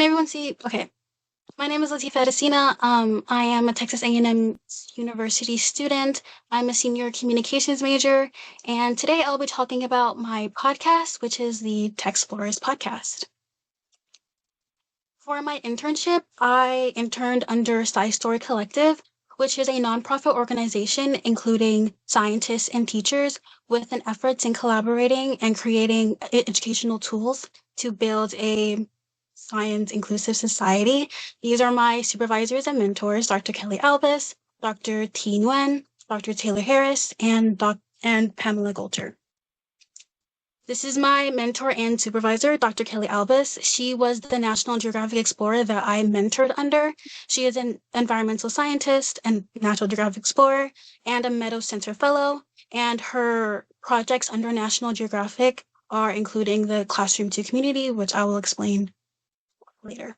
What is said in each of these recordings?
everyone see? Okay. My name is Latifah Adesina. I am a Texas A&M University student. I'm a senior communications major, and today I'll be talking about my podcast, which is the Texplorers podcast. For my internship, I interned under Sci Story Collective, which is a nonprofit organization including scientists and teachers with an efforts in collaborating and creating educational tools to build a science inclusive society. These are my supervisors and mentors, Dr. Kelly Albus, Dr. T. Nguyen, Dr. Taylor Harris, and Pamela Golter. This is my mentor and supervisor, Dr. Kelly Albus. She was the National Geographic Explorer that I mentored under. She is an environmental scientist and National Geographic Explorer and a Meadows Center Fellow. And her projects under National Geographic are including the Classroom to Community, which I will explain later.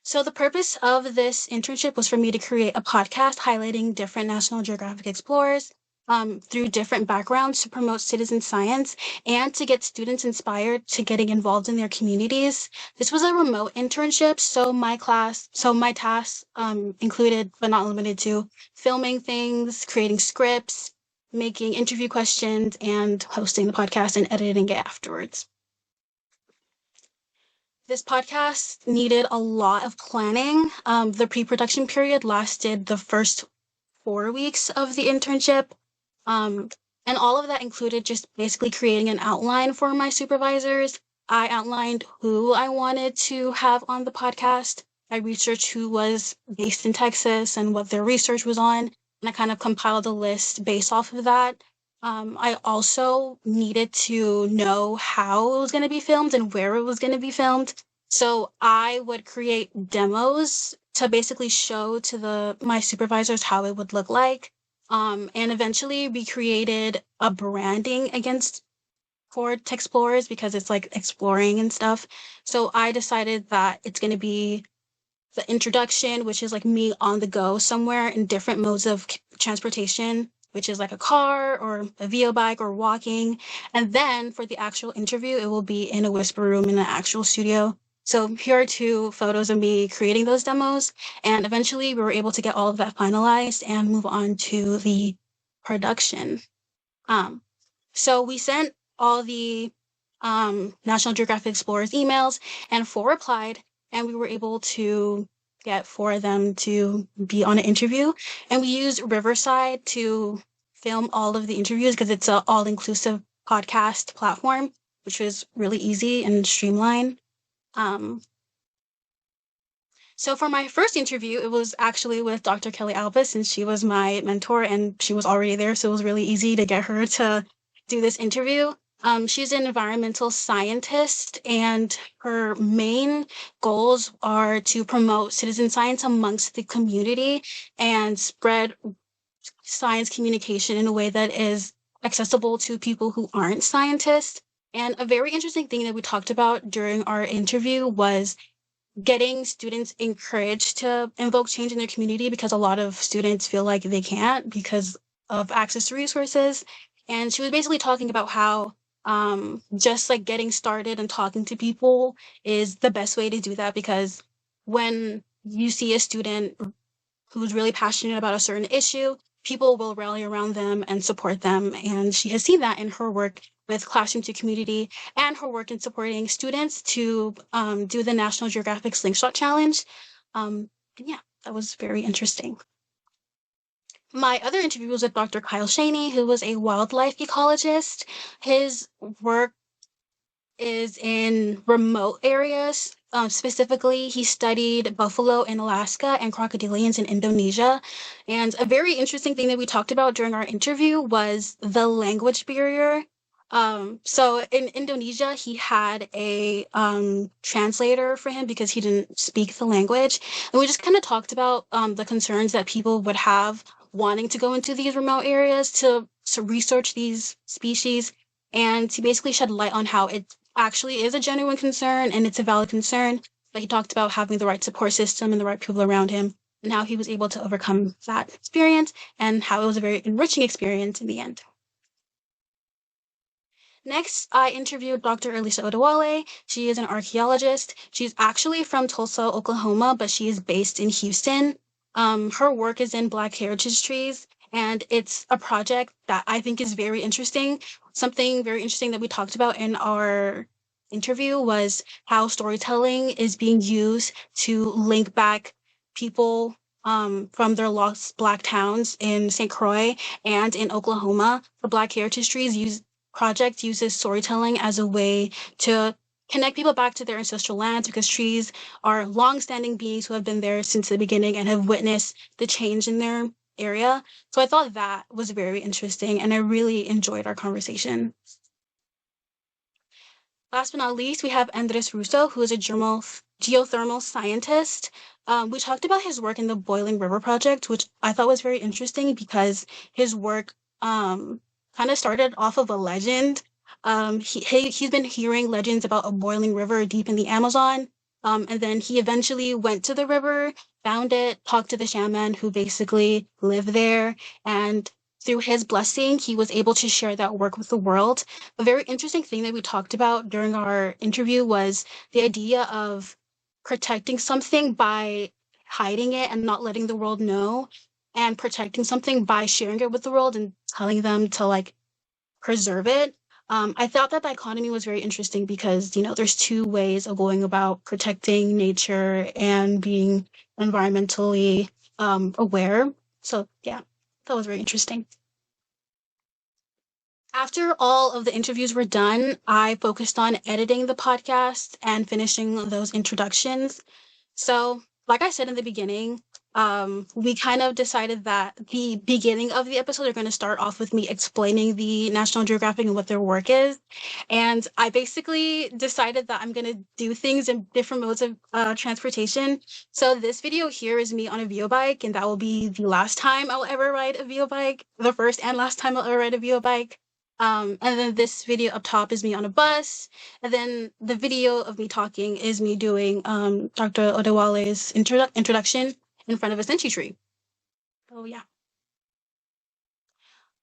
So the purpose of this internship was for me to create a podcast highlighting different National Geographic explorers through different backgrounds to promote citizen science and to get students inspired to getting involved in their communities. This was a remote internship, so my tasks included, but not limited to, filming things, creating scripts, making interview questions, and hosting the podcast and editing it afterwards. This podcast needed a lot of planning. The pre-production period lasted the first 4 weeks of the internship. And all of that included just basically creating an outline for my supervisors. I outlined who I wanted to have on the podcast. I researched who was based in Texas and what their research was on. And I kind of compiled a list based off of that. I also needed to know how it was going to be filmed and where it was going to be filmed. So I would create demos to basically show to my supervisors how it would look like. And eventually we created a branding for Texplorers because it's like exploring and stuff. So I decided that it's going to be the introduction, which is like me on the go somewhere in different modes of transportation, which is like a car or a VO bike or walking. And then for the actual interview, it will be in a whisper room in an actual studio. So here are 2 photos of me creating those demos. And eventually we were able to get all of that finalized and move on to the production. So we sent all the National Geographic Explorers emails, and 4 replied, and we were able to get 4 of them to be on an interview. And we used Riverside to film all of the interviews because it's an all-inclusive podcast platform, which was really easy and streamlined. So for my first interview, it was actually with Dr. Kelly Albus, and she was my mentor, and she was already there, so it was really easy to get her to do this interview. She's an environmental scientist, and her main goals are to promote citizen science amongst the community and spread science communication in a way that is accessible to people who aren't scientists. And a very interesting thing that we talked about during our interview was getting students encouraged to invoke change in their community because a lot of students feel like they can't because of access to resources. And she was basically talking about how just like getting started and talking to people is the best way to do that, because when you see a student who's really passionate about a certain issue, people will rally around them and support them. And she has seen that in her work with Classroom to Community and her work in supporting students to do the National Geographic Slingshot Challenge. And yeah, that was very interesting. My other interview was with Dr. Kyle Shaney, who was a wildlife ecologist. His work is in remote areas. Specifically, he studied buffalo in Alaska and crocodilians in Indonesia. And a very interesting thing that we talked about during our interview was the language barrier. So in Indonesia, he had a translator for him because he didn't speak the language. And we just kind of talked about the concerns that people would have wanting to go into these remote areas to research these species, and to basically shed light on how it actually is a genuine concern and it's a valid concern. But he talked about having the right support system and the right people around him, and how he was able to overcome that experience, and how it was a very enriching experience in the end. Next, I interviewed Dr. Elisa Odewale. She is an archaeologist. She's actually from Tulsa, Oklahoma, but she is based in Houston. Her work is in Black heritage trees, and it's a project that I think is very interesting. Something very interesting that we talked about in our interview was how storytelling is being used to link back people from their lost Black towns in St. Croix and in Oklahoma. The Black heritage trees project uses storytelling as a way to connect people back to their ancestral lands because trees are long-standing beings who have been there since the beginning and have witnessed the change in their area. So I thought that was very interesting and I really enjoyed our conversation. Last but not least, we have Andres Russo, who is a geothermal scientist. We talked about his work in the Boiling River Project, which I thought was very interesting because his work kind of started off of a legend. He's been hearing legends about a boiling river deep in the Amazon. And then he eventually went to the river, found it, talked to the shaman who basically lived there, and through his blessing, he was able to share that work with the world. A very interesting thing that we talked about during our interview was the idea of protecting something by hiding it and not letting the world know, and protecting something by sharing it with the world and telling them to like preserve it. I thought that dichotomy was very interesting because, there's two ways of going about protecting nature and being environmentally aware. So, yeah, that was very interesting. After all of the interviews were done, I focused on editing the podcast and finishing those introductions. So, like I said in the beginning, we kind of decided that the beginning of the episode are going to start off with me explaining the National Geographic and what their work is. And I basically decided that I'm going to do things in different modes of transportation. So this video here is me on a VO bike, and that will be the last time I'll ever ride a VO bike, the first and last time I'll ever ride a VO bike. And then this video up top is me on a bus. And then the video of me talking is me doing Dr. Odewale's introduction in front of a senchi tree. So yeah.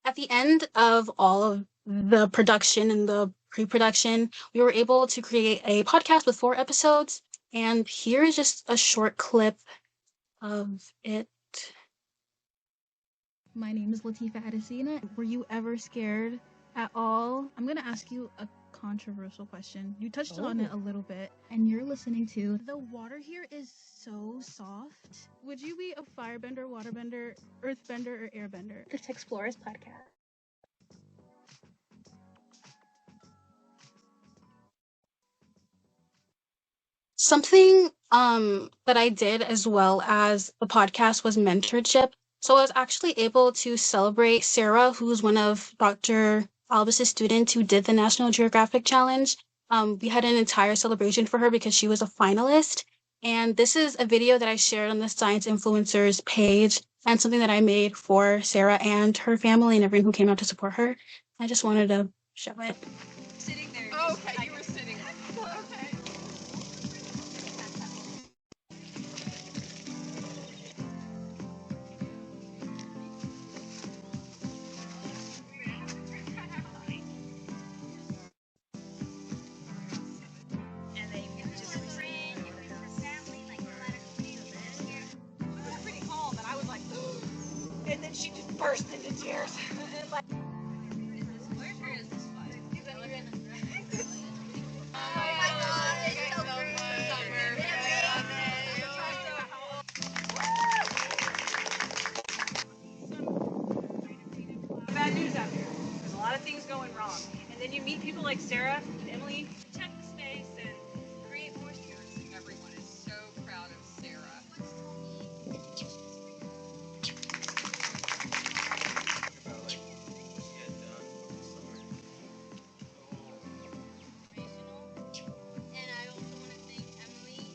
At the end of all of the production and the pre-production, we were able to create a podcast with 4 episodes. And here is just a short clip of it. My name is Latifah Adesina. Were you ever scared at all? I'm going to ask you a controversial question. You touched on it a little bit, and you're listening to the water here is so soft. Would you be a firebender, waterbender, earthbender, or airbender? The Texplorers podcast. Something that I did as well as the podcast was mentorship. So I was actually able to celebrate Sarah, who's one of Dr. Albus's students who did the National Geographic Challenge. We had an entire celebration for her because she was a finalist. And this is a video that I shared on the Science Influencers page and something that I made for Sarah and her family and everyone who came out to support her. I just wanted to show it. Sitting there. Oh, okay, you were sitting. Okay. And they just were saying, it was pretty calm, and I was like, and then she just burst into tears. Like, bad news out here. There's a lot of things going wrong. And then you meet people like Sarah and Emily, check the space and create more stories. Everyone is so proud of Sarah. And I also want to thank Emily.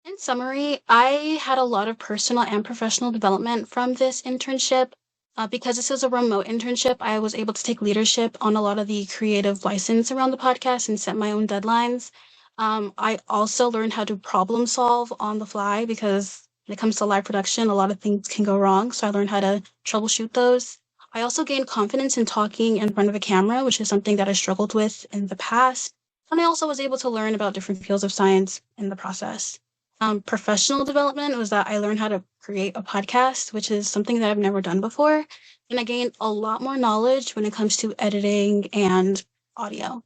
In summary, I had a lot of personal and professional development from this internship. Because this is a remote internship, I was able to take leadership on a lot of the creative license around the podcast and set my own deadlines. I also learned how to problem solve on the fly because when it comes to live production, a lot of things can go wrong. So I learned how to troubleshoot those. I also gained confidence in talking in front of a camera, which is something that I struggled with in the past. And I also was able to learn about different fields of science in the process. Professional development was that I learned how to create a podcast, which is something that I've never done before. And I gained a lot more knowledge when it comes to editing and audio.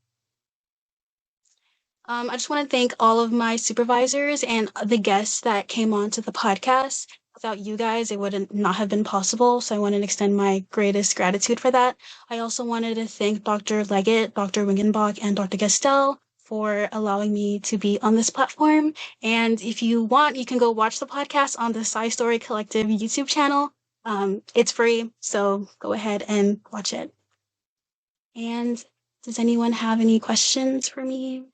I just want to thank all of my supervisors and the guests that came on to the podcast. Without you guys, it would not have been possible. So I want to extend my greatest gratitude for that. I also wanted to thank Dr. Leggett, Dr. Wingenbach, and Dr. Gestel for allowing me to be on this platform. And if you want, you can go watch the podcast on the Sci Story Collective YouTube channel. It's free, so go ahead and watch it. And does anyone have any questions for me?